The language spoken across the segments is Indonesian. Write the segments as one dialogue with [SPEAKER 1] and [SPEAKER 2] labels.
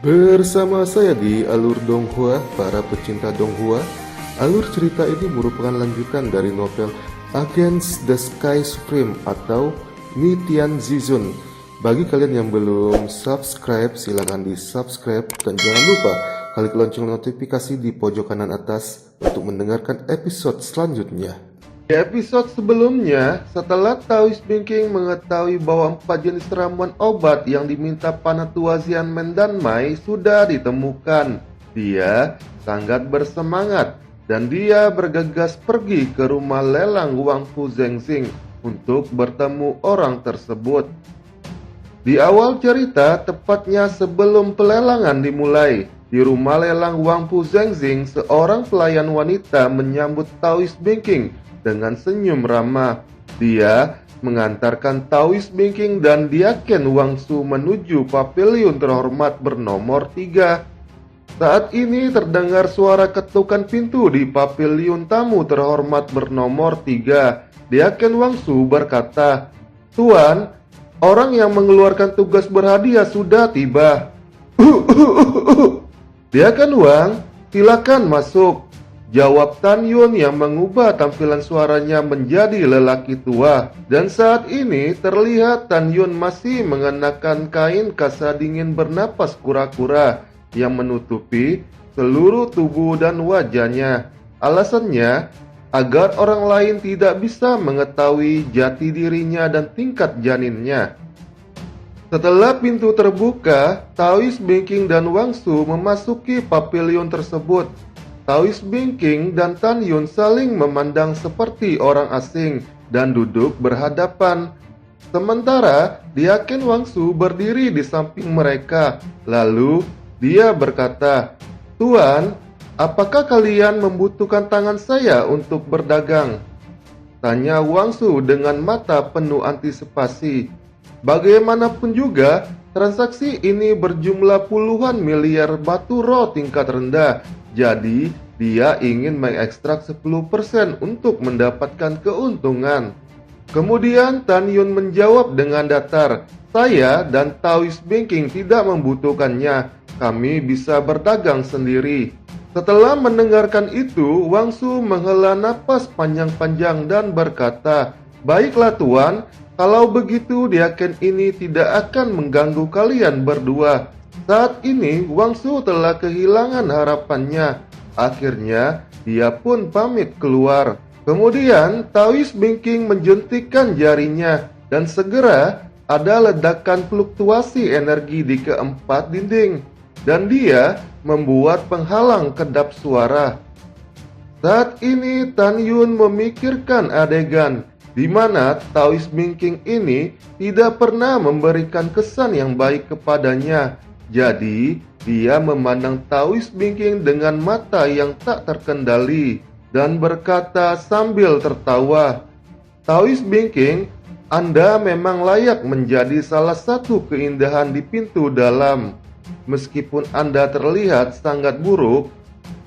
[SPEAKER 1] Bersama saya di Alur Donghua, para pecinta Donghua. Alur cerita ini merupakan lanjutan dari novel Against the Sky Supreme atau Nitian Zizun. Bagi kalian yang belum subscribe, silakan di subscribe dan jangan lupa klik lonceng notifikasi di pojok kanan atas untuk mendengarkan episode selanjutnya. Di episode sebelumnya, setelah Taoist Binking mengetahui bahwa 4 jenis ramuan obat yang diminta Panatua Zian Mendanmai sudah ditemukan, dia sangat bersemangat dan dia bergegas pergi ke rumah lelang Wang Fu Zhengxing untuk bertemu orang tersebut. Di awal cerita, tepatnya sebelum pelelangan dimulai, di rumah lelang Wang Fu Zhengxing, seorang pelayan wanita menyambut Taoist Binking dengan senyum ramah. Dia mengantarkan Taoist Binking dan Diaken Wang Su menuju pavilion terhormat bernomor 3. Saat ini terdengar suara ketukan pintu di pavilion tamu terhormat bernomor 3. Diaken Wang Su berkata, "Tuan, orang yang mengeluarkan tugas berhadiah sudah tiba." "Diaken Wang, silakan masuk," jawab Tan Yun yang mengubah tampilan suaranya menjadi lelaki tua. Dan saat ini terlihat Tan Yun masih mengenakan kain kasa dingin bernapas kura-kura yang menutupi seluruh tubuh dan wajahnya. Alasannya agar orang lain tidak bisa mengetahui jati dirinya dan tingkat janinnya. Setelah pintu terbuka, Taoist Binking dan Wang Su memasuki pavilion tersebut. Taoist Binking dan Tan Yun saling memandang seperti orang asing dan duduk berhadapan. Sementara Diaken Wang Su berdiri di samping mereka. Lalu dia berkata, "Tuan, apakah kalian membutuhkan tangan saya untuk berdagang?" tanya Wang Su dengan mata penuh antisipasi. Bagaimanapun juga, transaksi ini berjumlah puluhan miliar batu roh tingkat rendah. Jadi, dia ingin mengekstrak 10% untuk mendapatkan keuntungan. Kemudian Tan Yun menjawab dengan datar, "Saya dan Taoist Binking tidak membutuhkannya. Kami bisa berdagang sendiri." Setelah mendengarkan itu, Wang Su menghela napas panjang-panjang dan berkata, "Baiklah Tuan, kalau begitu Diaken ini tidak akan mengganggu kalian berdua." Saat ini Wang Su telah kehilangan harapannya. Akhirnya dia pun pamit keluar. Kemudian Taoist Binking menjentikkan jarinya dan segera ada ledakan fluktuasi energi di keempat dinding dan dia membuat penghalang kedap suara. Saat ini Tan Yun memikirkan adegan di mana Taoist Binking ini tidak pernah memberikan kesan yang baik kepadanya. Jadi, dia memandang Taoist Binking dengan mata yang tak terkendali dan berkata sambil tertawa, "Taoist Binking, Anda memang layak menjadi salah satu keindahan di pintu dalam. Meskipun Anda terlihat sangat buruk,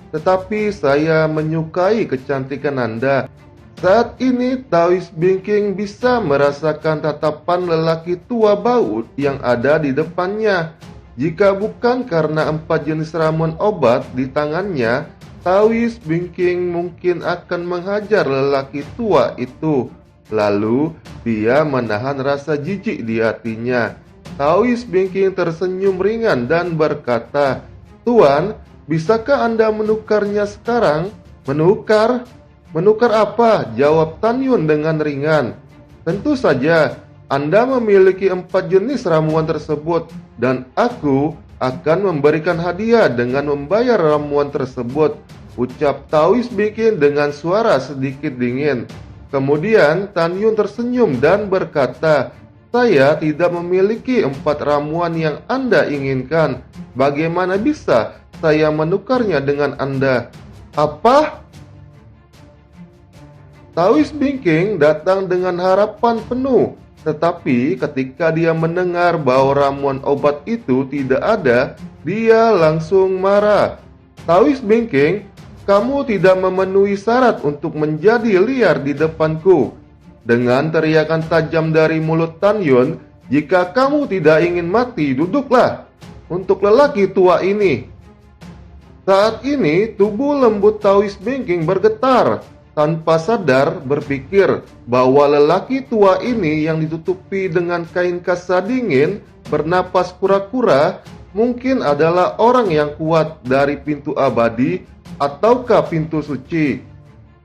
[SPEAKER 1] tetapi saya menyukai kecantikan Anda." Saat ini Taoist Binking bisa merasakan tatapan lelaki tua baut yang ada di depannya. Jika bukan karena 4 jenis ramuan obat di tangannya, Taoist Binking mungkin akan menghajar lelaki tua itu. Lalu dia menahan rasa jijik di hatinya. Taoist Binking tersenyum ringan dan berkata, "Tuan, bisakah Anda menukarnya sekarang?" "Menukar? Menukar apa?" jawab Tan Yun dengan ringan. "Tentu saja. Anda memiliki 4 jenis ramuan tersebut dan aku akan memberikan hadiah dengan membayar ramuan tersebut," ucap Taoist Binking dengan suara sedikit dingin. Kemudian Tan Yun tersenyum dan berkata, "Saya tidak memiliki 4 ramuan yang Anda inginkan. Bagaimana bisa saya menukarnya dengan Anda?" "Apa?" Taoist Binking datang dengan harapan penuh. Tetapi ketika dia mendengar bahwa ramuan obat itu tidak ada, dia langsung marah. "Taoist Binking, kamu tidak memenuhi syarat untuk menjadi liar di depanku." Dengan teriakan tajam dari mulut Tan Yun, "Jika kamu tidak ingin mati, duduklah." untuk lelaki tua ini. Saat ini, tubuh lembut Taois Bingking bergetar, tanpa sadar berpikir bahwa lelaki tua ini yang ditutupi dengan kain kasa dingin, bernapas kura-kura, mungkin adalah orang yang kuat dari pintu abadi ataukah pintu suci.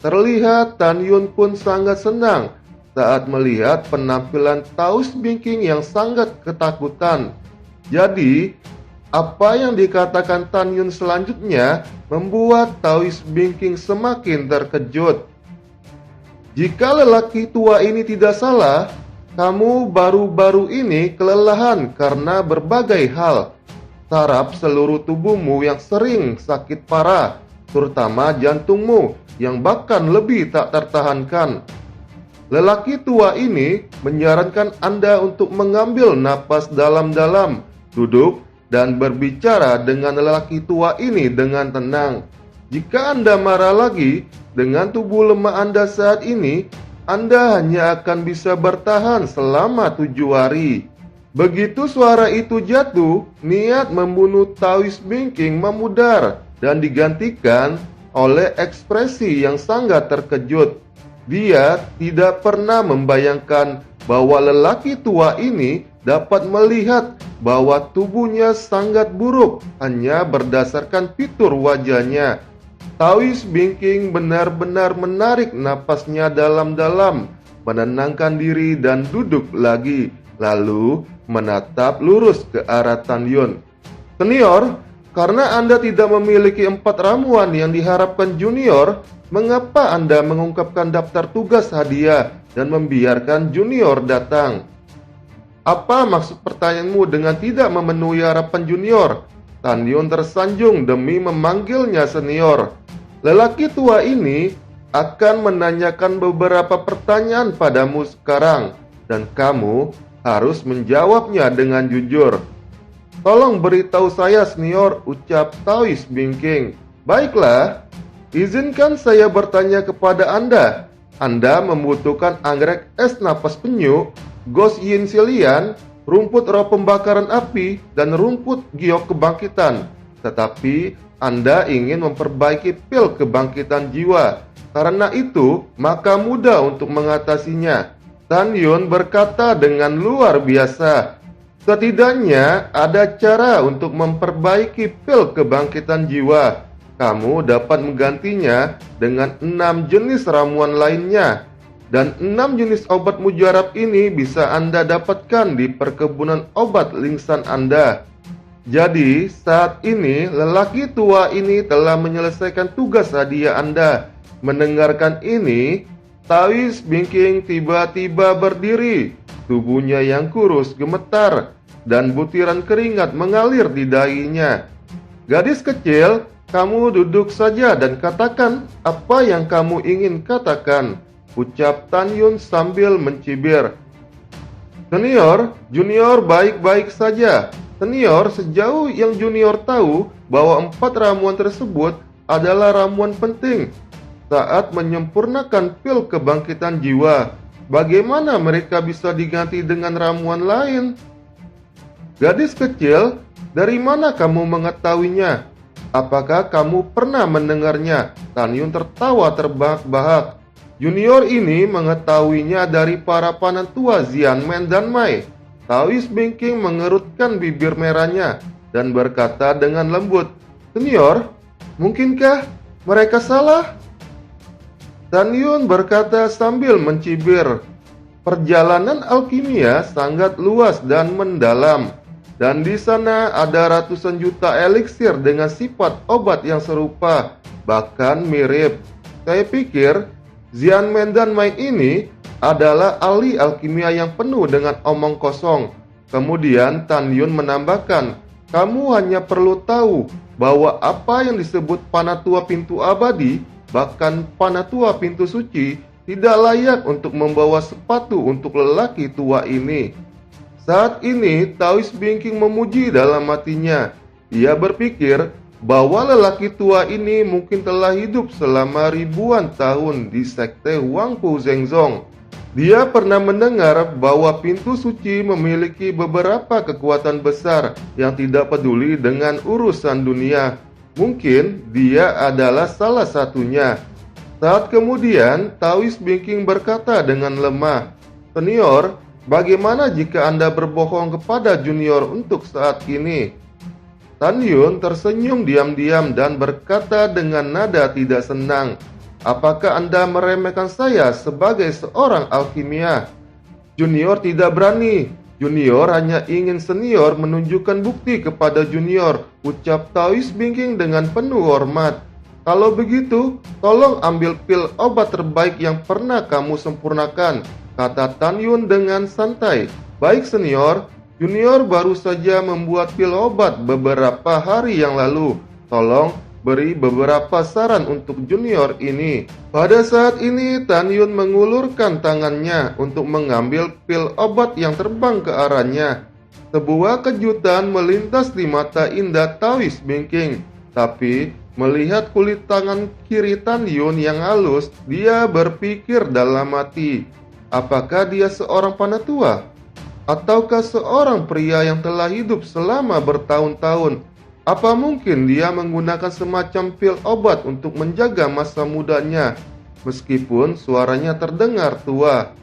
[SPEAKER 1] Terlihat Tan Yun pun sangat senang saat melihat penampilan Taois Bingking yang sangat ketakutan. Jadi, apa yang dikatakan Tan Yun selanjutnya membuat Taois Bingking semakin terkejut. Jika lelaki tua ini tidak salah, kamu baru-baru ini kelelahan karena berbagai hal. Saraf seluruh tubuhmu yang sering sakit parah, terutama jantungmu yang bahkan lebih tak tertahankan. Lelaki tua ini menyarankan Anda untuk mengambil napas dalam-dalam, duduk, dan berbicara dengan lelaki tua ini dengan tenang. Jika Anda marah lagi, dengan tubuh lemah Anda saat ini, Anda hanya akan bisa bertahan selama 7 hari. Begitu suara itu jatuh, niat membunuh Taois Bingking memudar dan digantikan oleh ekspresi yang sangat terkejut. Dia tidak pernah membayangkan bahwa lelaki tua ini dapat melihat bahwa tubuhnya sangat buruk hanya berdasarkan fitur wajahnya. Taois Bingking benar-benar menarik napasnya dalam-dalam, menenangkan diri dan duduk lagi, lalu menatap lurus ke arah Tan Yun. Senior, karena Anda tidak memiliki 4 ramuan yang diharapkan junior, mengapa Anda mengungkapkan daftar tugas hadiah dan membiarkan junior datang? Apa maksud pertanyaanmu dengan tidak memenuhi harapan junior? Tan Yun tersanjung demi memanggilnya senior. Lelaki tua ini akan menanyakan beberapa pertanyaan padamu sekarang, dan kamu harus menjawabnya dengan jujur. Tolong beritahu saya senior, ucap Taois Bingking. Baiklah, izinkan saya bertanya kepada Anda. Anda membutuhkan anggrek es napas penyu, gos yin silian, rumput roh pembakaran api, dan rumput giok kebangkitan. Tetapi Anda ingin memperbaiki pil kebangkitan jiwa. Karena itu, maka mudah untuk mengatasinya. Tan Yun berkata dengan luar biasa. Setidaknya ada cara untuk memperbaiki pil kebangkitan jiwa. Kamu dapat menggantinya dengan 6 jenis ramuan lainnya. Dan 6 jenis obat mujarab ini bisa Anda dapatkan di perkebunan obat Lingsan Anda. Jadi, saat ini lelaki tua ini telah menyelesaikan tugas hadiah Anda. Mendengarkan ini, Taois Bingking tiba-tiba berdiri. Tubuhnya yang kurus gemetar dan butiran keringat mengalir di dahinya. Gadis kecil, kamu duduk saja dan katakan apa yang kamu ingin katakan, ucap Tan Yun sambil mencibir. Senior, junior baik-baik saja. Senior, sejauh yang junior tahu bahwa 4 ramuan tersebut adalah ramuan penting saat menyempurnakan pil kebangkitan jiwa. Bagaimana mereka bisa diganti dengan ramuan lain? Gadis kecil, dari mana kamu mengetahuinya? Apakah kamu pernah mendengarnya? Tan Yun tertawa terbahak-bahak. Junior ini mengetahuinya dari para panentua Xianmen dan Mai. Taois Bingking mengerutkan bibir merahnya dan berkata dengan lembut, Senior, mungkinkah mereka salah? Tan Yun berkata sambil mencibir, perjalanan alkimia sangat luas dan mendalam, dan di sana ada ratusan juta eliksir dengan sifat obat yang serupa, bahkan mirip. Saya pikir Xianmen dan Mai ini adalah ahli alkimia yang penuh dengan omong kosong. Kemudian Tan Yun menambahkan, kamu hanya perlu tahu bahwa apa yang disebut panatua pintu abadi, bahkan panatua pintu suci, tidak layak untuk membawa sepatu untuk lelaki tua ini. Saat ini Taois Bingking memuji dalam hatinya. Ia berpikir bahwa lelaki tua ini mungkin telah hidup selama ribuan tahun di sekte Huangpu Zhengzong. Dia pernah mendengar bahwa pintu suci memiliki beberapa kekuatan besar yang tidak peduli dengan urusan dunia. Mungkin dia adalah salah satunya. Saat kemudian, Taoist Banking berkata dengan lemah, "Senior, bagaimana jika Anda berbohong kepada junior untuk saat ini?" Tan Yun tersenyum diam-diam dan berkata dengan nada tidak senang, "Apakah Anda meremehkan saya sebagai seorang alkimia?" Junior tidak berani. Junior hanya ingin senior menunjukkan bukti kepada junior, ucap Taoist Banking dengan penuh hormat. "Kalau begitu, tolong ambil pil obat terbaik yang pernah kamu sempurnakan," kata Tan Yun dengan santai. "Baik senior, junior baru saja membuat pil obat beberapa hari yang lalu. Tolong beri beberapa saran untuk junior ini." Pada saat ini, Tan Yun mengulurkan tangannya untuk mengambil pil obat yang terbang ke arahnya. Sebuah kejutan melintas di mata indah Taoist Banking. Tapi, melihat kulit tangan kiri Tan Yun yang halus, dia berpikir dalam hati, apakah dia seorang penatua? Ataukah seorang pria yang telah hidup selama bertahun-tahun? Apa mungkin dia menggunakan semacam pil obat untuk menjaga masa mudanya, meskipun suaranya terdengar tua?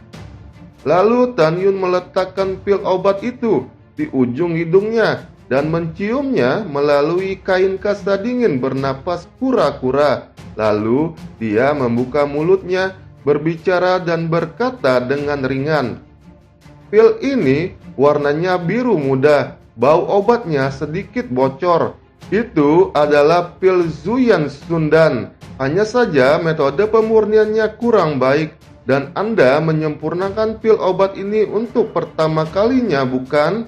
[SPEAKER 1] Lalu Tan Yun meletakkan pil obat itu di ujung hidungnya dan menciumnya melalui kain kasa dingin bernapas kura-kura. Lalu dia membuka mulutnya, berbicara dan berkata dengan ringan, "Pil ini warnanya biru muda, bau obatnya sedikit bocor. Itu adalah pil Zuyan Sundan. Hanya saja metode pemurniannya kurang baik dan Anda menyempurnakan pil obat ini untuk pertama kalinya, bukan?"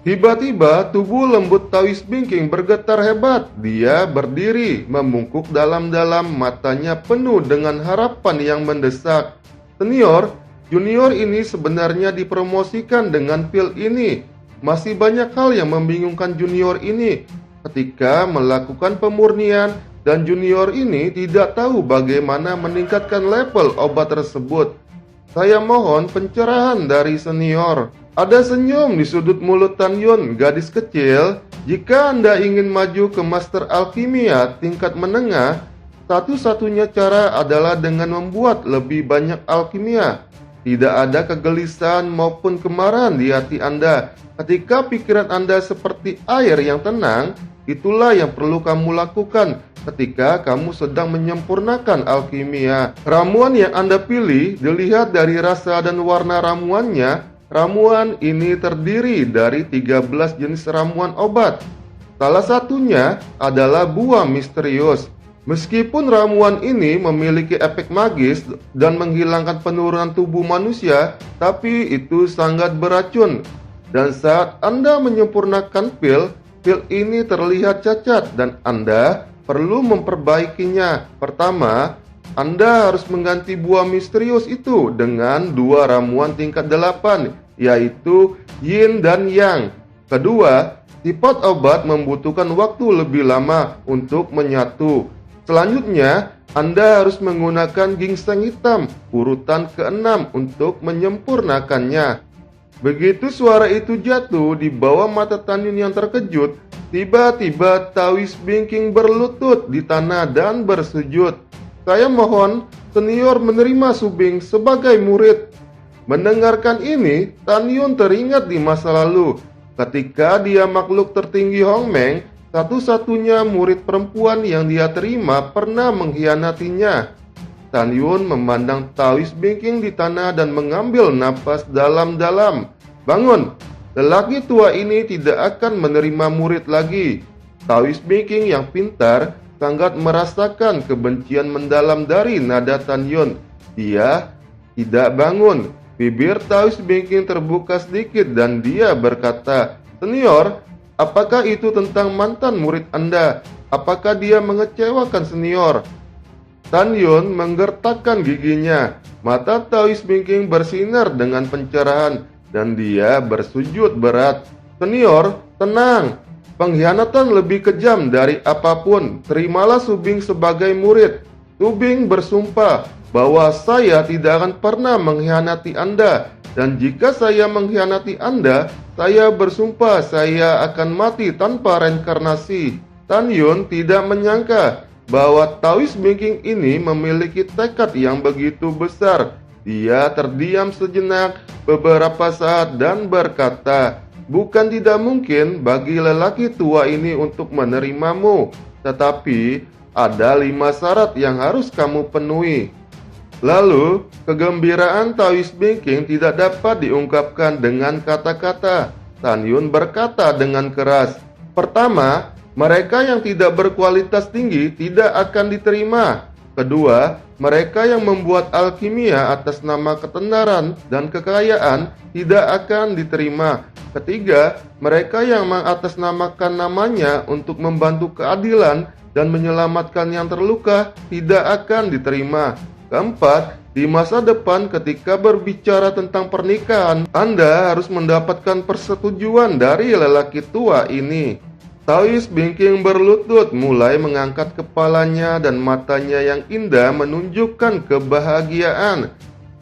[SPEAKER 1] Tiba-tiba tubuh lembut Taoist Banking bergetar hebat. Dia berdiri, membungkuk dalam-dalam, matanya penuh dengan harapan yang mendesak. "Senior, junior ini sebenarnya dipromosikan dengan pil ini. Masih banyak hal yang membingungkan junior ini ketika melakukan pemurnian dan junior ini tidak tahu bagaimana meningkatkan level obat tersebut. Saya mohon pencerahan dari senior." Ada senyum di sudut mulut Tan Yun, gadis kecil. "Jika Anda ingin maju ke Master Alkimia tingkat menengah, satu-satunya cara adalah dengan membuat lebih banyak alkimia. Tidak ada kegelisahan maupun kemarahan di hati Anda. Ketika pikiran Anda seperti air yang tenang, itulah yang perlu kamu lakukan ketika kamu sedang menyempurnakan alkimia. Ramuan yang Anda pilih dilihat dari rasa dan warna ramuannya. Ramuan ini terdiri dari 13 jenis ramuan obat. Salah satunya adalah buah misterius. Meskipun ramuan ini memiliki efek magis dan menghilangkan penurunan tubuh manusia, tapi itu sangat beracun. Dan saat Anda menyempurnakan pil ini terlihat cacat dan Anda perlu memperbaikinya. Pertama, Anda harus mengganti buah misterius itu dengan 2 ramuan tingkat 8, yaitu Yin dan Yang. Kedua, sifat obat membutuhkan waktu lebih lama untuk menyatu. Selanjutnya, Anda harus menggunakan ginseng hitam urutan ke-6 untuk menyempurnakannya. Begitu suara itu jatuh di bawah mata Tan Yun yang terkejut, tiba-tiba Taoist Banking berlutut di tanah dan bersujud. "Saya mohon senior menerima Subing sebagai murid." Mendengarkan ini, Tan Yun teringat di masa lalu, ketika dia makhluk tertinggi Hong Meng, satu-satunya murid perempuan yang dia terima pernah mengkhianatinya. Tan Yun memandang Taoist Banking di tanah dan mengambil napas dalam-dalam. "Bangun, lelaki tua ini tidak akan menerima murid lagi." Taoist Banking yang pintar sangat merasakan kebencian mendalam dari nada Tan Yun. Dia tidak bangun. Bibir Taoist Banking terbuka sedikit dan dia berkata, "Senior, apakah itu tentang mantan murid Anda? Apakah dia mengecewakan senior?" Tan Yun menggertakkan giginya. Mata Taoist Banking bersinar dengan pencerahan dan dia bersujud berat. "Senior, tenang. Pengkhianatan lebih kejam dari apapun. Terimalah Subing sebagai murid." Subing bersumpah, bahwa saya tidak akan pernah mengkhianati Anda. Dan jika saya mengkhianati Anda, saya bersumpah saya akan mati tanpa reinkarnasi." Tan Yun tidak menyangka bahwa Taoist Banking ini memiliki tekad yang begitu besar. Dia terdiam sejenak beberapa saat dan berkata, "Bukan tidak mungkin bagi lelaki tua ini untuk menerimamu, tetapi ada 5 syarat yang harus kamu penuhi." Lalu, kegembiraan Taoist Banking tidak dapat diungkapkan dengan kata-kata. Tan Yun berkata dengan keras, "Pertama, mereka yang tidak berkualitas tinggi tidak akan diterima. Kedua, mereka yang membuat alkimia atas nama ketenaran dan kekayaan tidak akan diterima. Ketiga, mereka yang mengatasnamakan namanya untuk membantu keadilan dan menyelamatkan yang terluka tidak akan diterima. Keempat, di masa depan ketika berbicara tentang pernikahan, Anda harus mendapatkan persetujuan dari lelaki tua ini." Taoist Banking berlutut, mulai mengangkat kepalanya dan matanya yang indah menunjukkan kebahagiaan.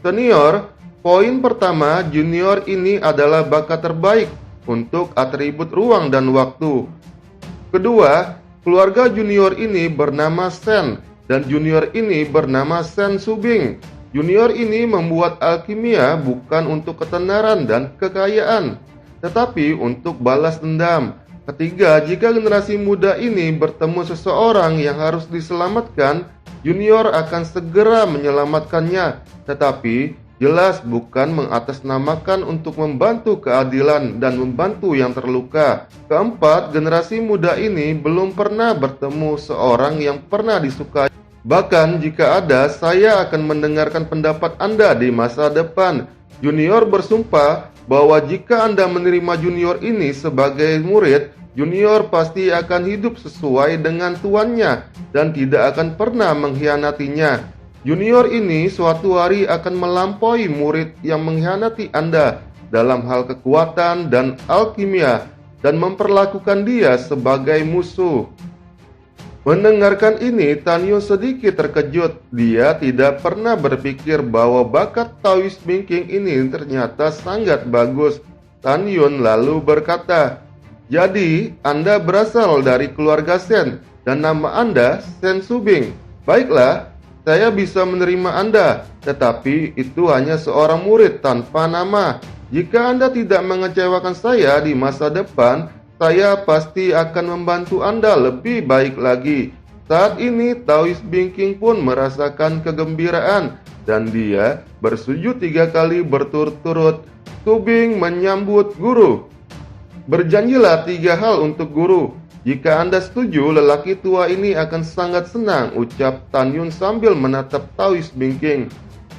[SPEAKER 1] "Senior, poin pertama, junior ini adalah bakat terbaik untuk atribut ruang dan waktu. Kedua, keluarga junior ini bernama Sen, dan junior ini bernama Sen Subing. Junior ini membuat alkimia bukan untuk ketenaran dan kekayaan, tetapi untuk balas dendam. Ketiga, jika generasi muda ini bertemu seseorang yang harus diselamatkan, junior akan segera menyelamatkannya, tetapi jelas bukan mengatasnamakan untuk membantu keadilan dan membantu yang terluka. Keempat, generasi muda ini belum pernah bertemu seorang yang pernah disukai. Bahkan jika ada, saya akan mendengarkan pendapat Anda di masa depan." Junior bersumpah bahwa jika Anda menerima junior ini sebagai murid, junior pasti akan hidup sesuai dengan tuannya dan tidak akan pernah mengkhianatinya. Junior ini suatu hari akan melampaui murid yang mengkhianati Anda dalam hal kekuatan dan alkimia dan memperlakukan dia sebagai musuh. Mendengarkan ini, Tan Yun sedikit terkejut. Dia tidak pernah berpikir bahwa bakat Taoist Banking ini ternyata sangat bagus. Tan Yun lalu berkata, "Jadi, Anda berasal dari keluarga Sen dan nama Anda Sen Subing. Baiklah, saya bisa menerima Anda, tetapi itu hanya seorang murid tanpa nama. Jika Anda tidak mengecewakan saya di masa depan, saya pasti akan membantu Anda lebih baik lagi." Saat ini Taoist Banking pun merasakan kegembiraan dan dia bersujud 3 kali berturut-turut. Subing menyambut guru. "Berjanjilah 3 hal untuk guru. Jika Anda setuju, lelaki tua ini akan sangat senang," ucap Tan Yun sambil menatap Taoist Banking.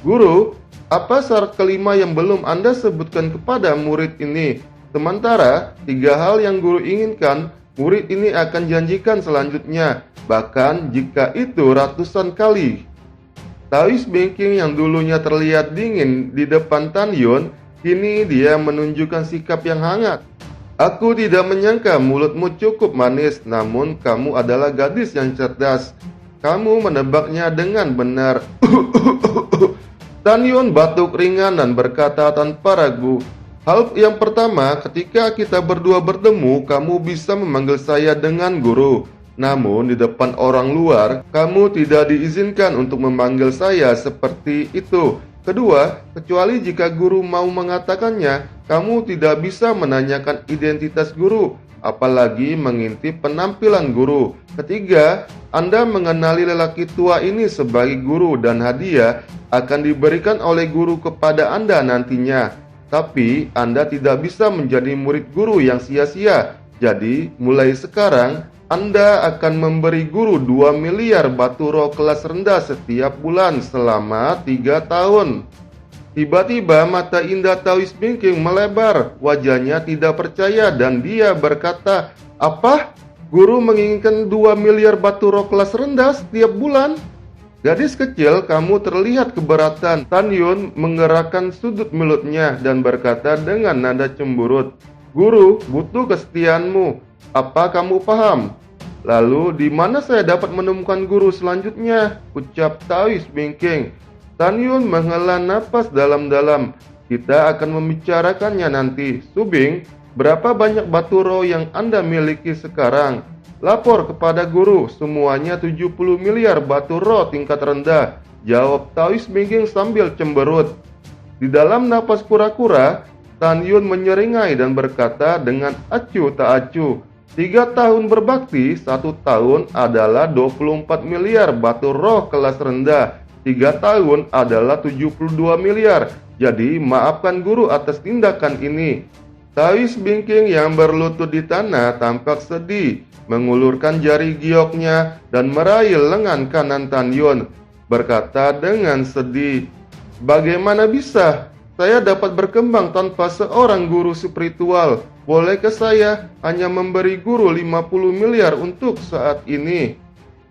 [SPEAKER 1] "Guru, apa syarat kelima yang belum Anda sebutkan kepada murid ini? Sementara 3 hal yang guru inginkan, murid ini akan janjikan selanjutnya, bahkan jika itu ratusan kali." Taoist Banking yang dulunya terlihat dingin di depan Tan Yun, kini dia menunjukkan sikap yang hangat. "Aku tidak menyangka mulutmu cukup manis, namun kamu adalah gadis yang cerdas. Kamu menebaknya dengan benar." Tan Yun batuk ringan dan berkata tanpa ragu, "Hal yang pertama, ketika kita berdua bertemu, kamu bisa memanggil saya dengan guru. Namun di depan orang luar, kamu tidak diizinkan untuk memanggil saya seperti itu. Kedua, kecuali jika guru mau mengatakannya, kamu tidak bisa menanyakan identitas guru, apalagi mengintip penampilan guru. Ketiga, Anda mengenali lelaki tua ini sebagai guru dan hadiah akan diberikan oleh guru kepada Anda nantinya. Tapi Anda tidak bisa menjadi murid guru yang sia-sia. Jadi, mulai sekarang Anda akan memberi guru 2 miliar batu roh kelas rendah setiap bulan selama 3 tahun. Tiba-tiba mata indah Taoist Banking melebar. Wajahnya tidak percaya dan dia berkata, "Apa? Guru menginginkan 2 miliar batu roh kelas rendah setiap bulan?" "Gadis kecil, kamu terlihat keberatan." Tan Yun menggerakkan sudut mulutnya dan berkata dengan nada cemburut, "Guru butuh kesetiaanmu. Apa kamu paham?" "Lalu di mana saya dapat menemukan guru selanjutnya?" ucap Taoist Banking. Tan Yun menghela napas dalam-dalam. Kita akan membicarakannya nanti. Subing, berapa banyak batu roh yang Anda miliki sekarang? Lapor kepada guru, semuanya 70 miliar batu roh tingkat rendah. Jawab Taois Bingking sambil cemberut. Di dalam napas kura-kura, Tan Yun menyeringai dan berkata dengan acuh tak acuh. 3 tahun berbakti, 1 tahun adalah 24 miliar batu roh kelas rendah. 3 tahun adalah 72 miliar. Jadi maafkan guru atas tindakan ini. Taois Bingking yang berlutut di tanah tampak sedih, mengulurkan jari gioknya dan meraih lengan kanan Tan Yun, berkata dengan sedih, "Bagaimana bisa saya dapat berkembang tanpa seorang guru spiritual? Bolehkah saya hanya memberi guru 50 miliar untuk saat ini?"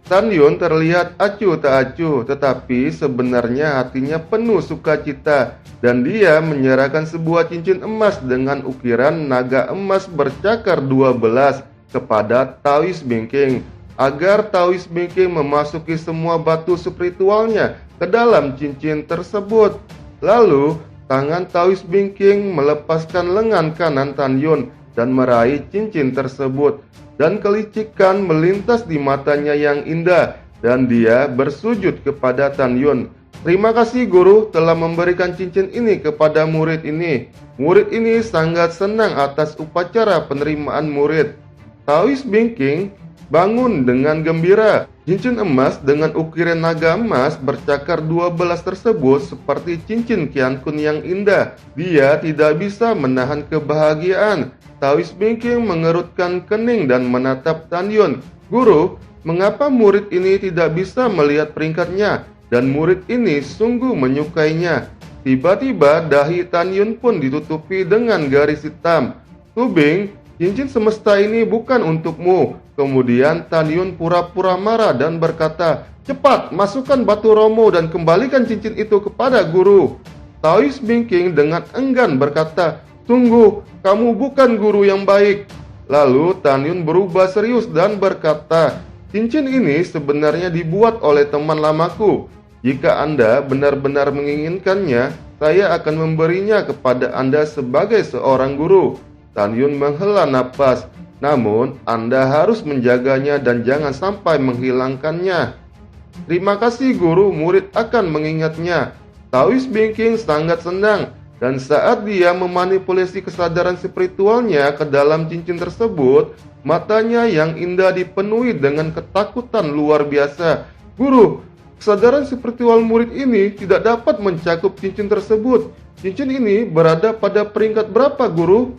[SPEAKER 1] Tan Yun terlihat acuh tak acuh, tetapi sebenarnya hatinya penuh sukacita, dan dia menyerahkan sebuah cincin emas dengan ukiran naga emas bercakar 12 kepada Taois Bingking, agar Taois Bingking memasuki semua batu spiritualnya ke dalam cincin tersebut. Lalu tangan Taois Bingking melepaskan lengan kanan Tan Yun dan meraih cincin tersebut, dan kelicikan melintas di matanya yang indah, dan dia bersujud kepada Tan Yun. "Terima kasih guru telah memberikan cincin ini kepada murid ini. Murid ini sangat senang atas upacara penerimaan murid." Taois Bingking bangun dengan gembira. Cincin emas dengan ukiran naga emas bercakar 12 tersebut seperti cincin Qian Kun yang indah. Dia tidak bisa menahan kebahagiaan. Taois Bingking mengerutkan kening dan menatap Tan Yun. "Guru, mengapa murid ini tidak bisa melihat peringkatnya? Dan murid ini sungguh menyukainya." Tiba-tiba dahi Tan Yun pun ditutupi dengan garis hitam. "Subing, cincin semesta ini bukan untukmu." Kemudian Tan Yun pura-pura marah dan berkata, "Cepat, masukkan batu romo dan kembalikan cincin itu kepada guru." Taois Bingking dengan enggan berkata, "Tunggu, kamu bukan guru yang baik." Lalu Tan Yun berubah serius dan berkata, "Cincin ini sebenarnya dibuat oleh teman lamaku. Jika Anda benar-benar menginginkannya, saya akan memberinya kepada Anda sebagai seorang guru." Tan Yun menghela napas, "Namun Anda harus menjaganya dan jangan sampai menghilangkannya." "Terima kasih guru, murid akan mengingatnya." Taois Bingking sangat senang, dan saat dia memanipulasi kesadaran spiritualnya ke dalam cincin tersebut, matanya yang indah dipenuhi dengan ketakutan luar biasa. "Guru, kesadaran spiritual murid ini tidak dapat mencakup cincin tersebut. Cincin ini berada pada peringkat berapa, guru?"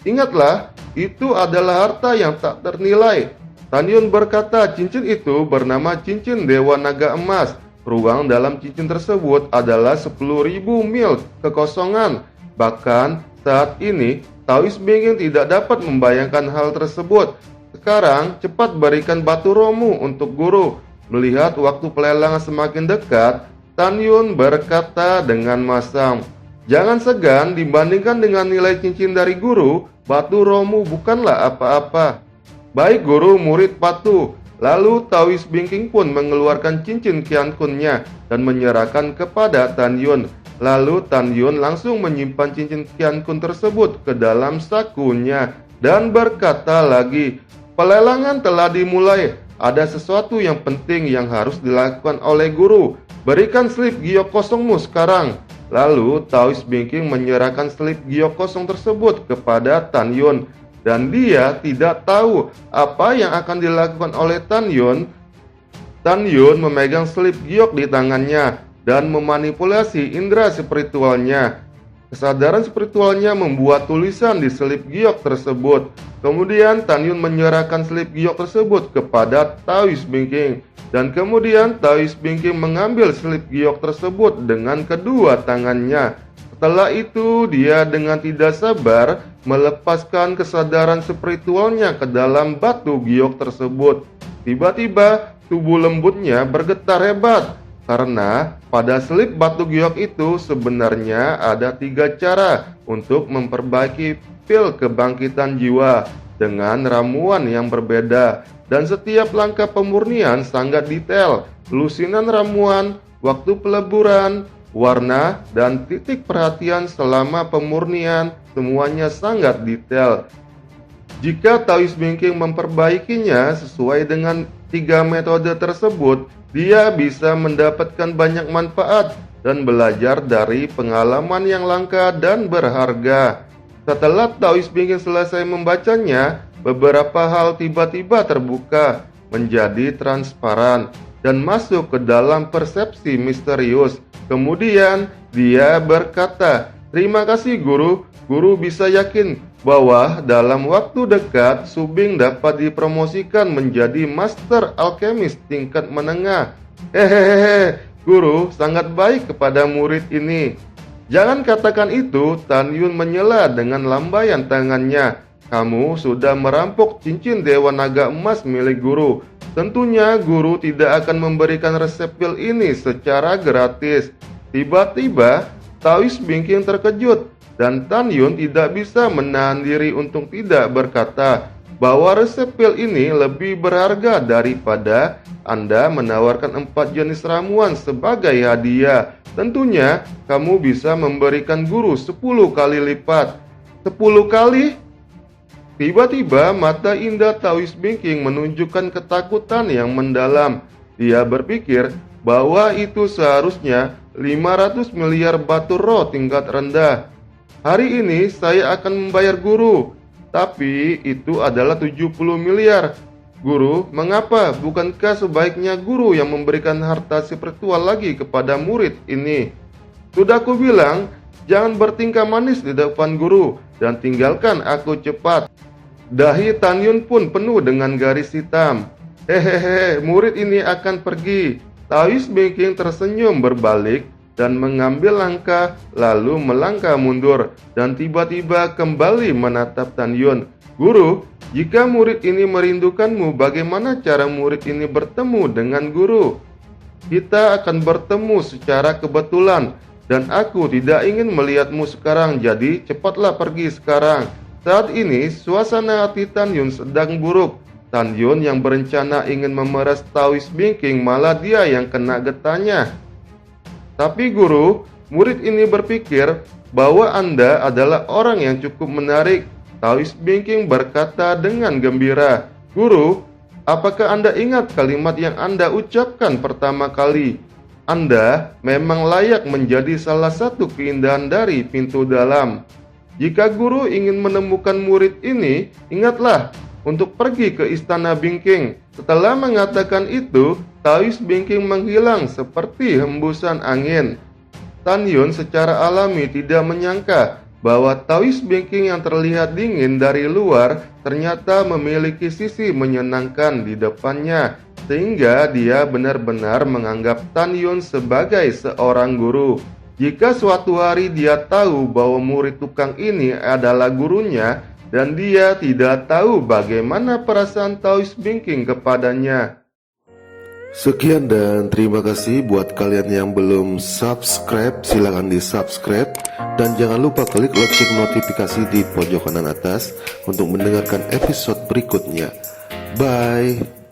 [SPEAKER 1] "Ingatlah, itu adalah harta yang tak ternilai." Tan Yun berkata cincin itu bernama cincin Dewa Naga Emas. Ruang dalam cincin tersebut adalah 10.000 mil kekosongan. Bahkan saat ini, Taois Bingking tidak dapat membayangkan hal tersebut. "Sekarang, cepat berikan batu romu untuk guru." Melihat waktu pelelangan semakin dekat, Tan Yun berkata dengan masam, "Jangan segan, dibandingkan dengan nilai cincin dari guru, batu romu bukanlah apa-apa." "Baik guru, murid patuh." Lalu Taois Bingking pun mengeluarkan cincin Qian Kunnya dan menyerahkan kepada Tan Yun. Lalu Tan Yun langsung menyimpan cincin Qian Kun tersebut ke dalam sakunya dan berkata lagi, "Pelelangan telah dimulai. Ada sesuatu yang penting yang harus dilakukan oleh guru. Berikan slip giok kosongmu sekarang." Lalu Taois Bingking menyerahkan slip giok kosong tersebut kepada Tan Yun, dan dia tidak tahu apa yang akan dilakukan oleh Tan Yun. Tan Yun memegang slip giok di tangannya dan memanipulasi indera spiritualnya. Kesadaran spiritualnya membuat tulisan di slip giok tersebut. Kemudian Tan Yun menyerahkan slip giok tersebut kepada Taois Bingking, dan kemudian Taois Bingking mengambil slip giok tersebut dengan kedua tangannya. Setelah itu, dia dengan tidak sabar melepaskan kesadaran spiritualnya ke dalam batu giok tersebut. Tiba-tiba, tubuh lembutnya bergetar hebat, karena pada slip batu giok itu sebenarnya ada 3 cara untuk memperbaiki pil kebangkitan jiwa dengan ramuan yang berbeda, dan setiap langkah pemurnian sangat detail. Lusinan ramuan waktu peleburan, warna, dan titik perhatian selama pemurnian semuanya sangat detail. Jika Taoist Banking memperbaikinya sesuai dengan 3 metode tersebut, dia bisa mendapatkan banyak manfaat dan belajar dari pengalaman yang langka dan berharga. Setelah Taoist Banking selesai membacanya, beberapa hal tiba-tiba terbuka, menjadi transparan, dan masuk ke dalam persepsi misterius. Kemudian dia berkata, "Terima kasih guru, guru bisa yakin bahwa dalam waktu dekat Subing dapat dipromosikan menjadi Master Alchemist tingkat menengah." Hehehe, guru sangat baik kepada murid ini. Jangan katakan itu, Tan Yun menyela dengan lambaian tangannya. Kamu sudah merampok cincin Dewa Naga Emas milik guru. Tentunya guru tidak akan memberikan resep pil ini secara gratis. Tiba-tiba, Taoist Banking terkejut dan Tan Yun tidak bisa menahan diri untuk tidak berkata bahwa resep pil ini lebih berharga daripada Anda menawarkan 4 jenis ramuan sebagai hadiah. Tentunya kamu bisa memberikan guru 10 kali lipat. 10 kali? Tiba-tiba mata indah Taoist Banking menunjukkan ketakutan yang mendalam. Dia berpikir bahwa itu seharusnya 500 miliar batu roh tingkat rendah. Hari ini saya akan membayar guru, tapi itu adalah 70 miliar. Guru, mengapa bukankah sebaiknya guru yang memberikan harta spiritual lagi kepada murid ini? Sudah aku bilang, jangan bertingkah manis di depan guru dan tinggalkan aku cepat. Dahi Tan Yun pun penuh dengan garis hitam. Hehehe, murid ini akan pergi. Taoist Banking tersenyum berbalik dan mengambil langkah, lalu melangkah mundur dan tiba-tiba kembali menatap Tan Yun. Guru, jika murid ini merindukanmu, bagaimana cara murid ini bertemu dengan guru? Kita akan bertemu secara kebetulan dan aku tidak ingin melihatmu sekarang, jadi cepatlah pergi sekarang. Saat ini suasana hati Tan Yun sedang buruk. Tan Yun yang berencana ingin memeras Taoist Banking, malah dia yang kena getahnya. Tapi guru, murid ini berpikir bahwa Anda adalah orang yang cukup menarik. Taoist Banking berkata dengan gembira. Guru, apakah Anda ingat kalimat yang Anda ucapkan pertama kali? Anda memang layak menjadi salah satu keindahan dari pintu dalam. Jika guru ingin menemukan murid ini, ingatlah untuk pergi ke istana Banking. Setelah mengatakan itu, Taoist Banking menghilang seperti hembusan angin. Tan Yun secara alami tidak menyangka bahwa Taoist Banking yang terlihat dingin dari luar ternyata memiliki sisi menyenangkan di depannya, sehingga dia benar-benar menganggap Tan Yun sebagai seorang guru. Jika suatu hari dia tahu bahwa murid tukang ini adalah gurunya dan dia tidak tahu bagaimana perasaan Taoist Banking kepadanya.
[SPEAKER 2] Sekian dan terima kasih buat kalian yang belum subscribe, silahkan di subscribe dan jangan lupa klik lonceng notifikasi di pojok kanan atas untuk mendengarkan episode berikutnya. Bye.